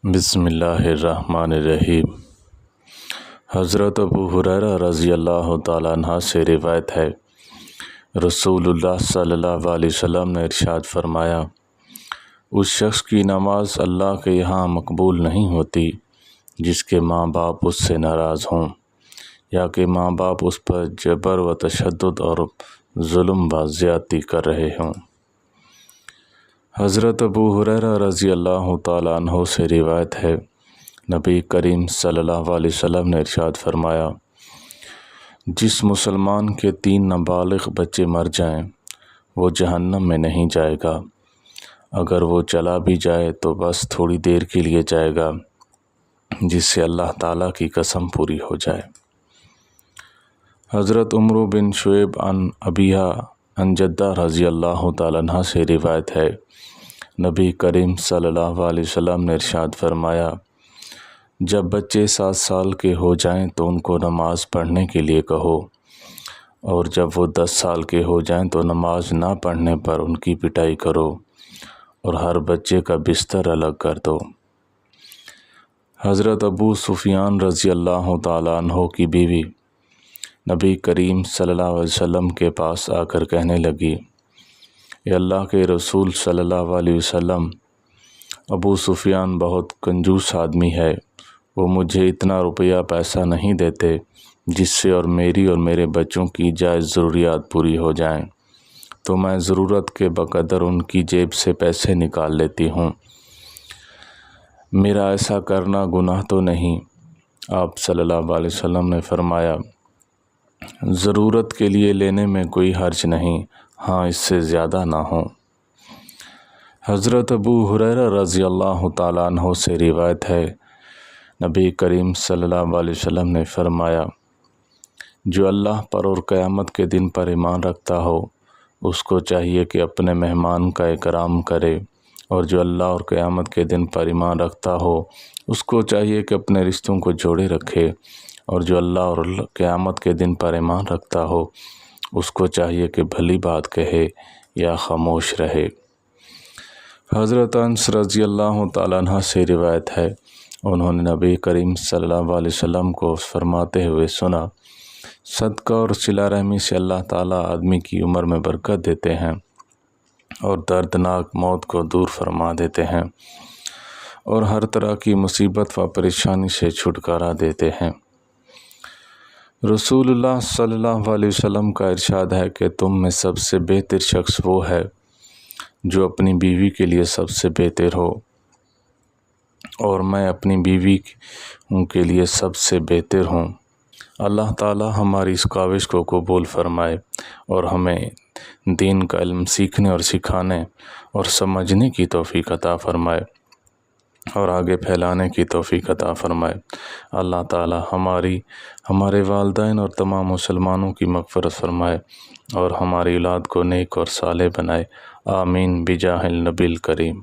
بسم اللہ الرحمن الرحیم۔ حضرت ابو ہریرہ رضی اللہ تعالیٰ عنہ سے روایت ہے، رسول اللہ صلی اللہ علیہ وسلم نے ارشاد فرمایا، اس شخص کی نماز اللہ کے یہاں مقبول نہیں ہوتی جس کے ماں باپ اس سے ناراض ہوں یا کہ ماں باپ اس پر جبر و تشدد اور ظلم و زیادتی کر رہے ہوں۔ حضرت ابو ہریرہ رضی اللہ تعالیٰ عنہ سے روایت ہے، نبی کریم صلی اللہ علیہ وسلم نے ارشاد فرمایا، جس مسلمان کے 3 نابالغ بچے مر جائیں وہ جہنم میں نہیں جائے گا، اگر وہ چلا بھی جائے تو بس تھوڑی دیر کے لیے جائے گا جس سے اللہ تعالیٰ کی قسم پوری ہو جائے۔ حضرت عمرو بن شعیب عن ابیہا عن جدہ رضی اللہ تعالیٰ عنہ سے روایت ہے، نبی کریم صلی اللہ علیہ وسلم نے ارشاد فرمایا، جب بچے 7 سال کے ہو جائیں تو ان کو نماز پڑھنے کے لیے کہو، اور جب وہ 10 سال کے ہو جائیں تو نماز نہ پڑھنے پر ان کی پٹائی کرو اور ہر بچے کا بستر الگ کر دو۔ حضرت ابو سفیان رضی اللہ تعالیٰ عنہ کی بیوی نبی کریم صلی اللہ علیہ وسلم کے پاس آ کر کہنے لگی، اے اللہ کے رسول صلی اللہ علیہ وسلم، ابو سفیان بہت کنجوس آدمی ہے، وہ مجھے اتنا روپیہ پیسہ نہیں دیتے جس سے اور میری اور میرے بچوں کی جائز ضروریات پوری ہو جائیں، تو میں ضرورت کے بقدر ان کی جیب سے پیسے نکال لیتی ہوں، میرا ایسا کرنا گناہ تو نہیں؟ آپ صلی اللہ علیہ وسلم نے فرمایا، ضرورت کے لیے لینے میں کوئی حرج نہیں، ہاں اس سے زیادہ نہ ہو۔ حضرت ابو ہریرہ رضی اللہ تعالیٰ عنہ سے روایت ہے، نبی کریم صلی اللہ علیہ وسلم نے فرمایا، جو اللہ پر اور قیامت کے دن پر ایمان رکھتا ہو اس کو چاہیے کہ اپنے مہمان کا اکرام کرے، اور جو اللہ اور قیامت کے دن پر ایمان رکھتا ہو اس کو چاہیے کہ اپنے رشتوں کو جوڑے رکھے، اور جو اللہ اور قیامت کے دن پر ایمان رکھتا ہو اس کو چاہیے کہ بھلی بات کہے یا خاموش رہے۔ حضرت انس رضی اللہ تعالیٰ عنہ سے روایت ہے، انہوں نے نبی کریم صلی اللہ علیہ وسلم کو فرماتے ہوئے سنا، صدقہ اور صلہ رحمی سے اللہ تعالیٰ آدمی کی عمر میں برکت دیتے ہیں اور دردناک موت کو دور فرما دیتے ہیں اور ہر طرح کی مصیبت و پریشانی سے چھٹکارا دیتے ہیں۔ رسول اللہ صلی اللہ علیہ وسلم کا ارشاد ہے کہ تم میں سب سے بہتر شخص وہ ہے جو اپنی بیوی کے لیے سب سے بہتر ہو، اور میں اپنی بیوی کے لیے سب سے بہتر ہوں۔ اللہ تعالی ہماری اس کاوش کو قبول فرمائے اور ہمیں دین کا علم سیکھنے اور سکھانے اور سمجھنے کی توفیق عطا فرمائے اور آگے پھیلانے کی توفیق عطا فرمائے۔ اللہ تعالی ہمارے والدین اور تمام مسلمانوں کی مغفرت فرمائے اور ہماری اولاد کو نیک اور صالح بنائے، آمین بجاہ النبی الکریم۔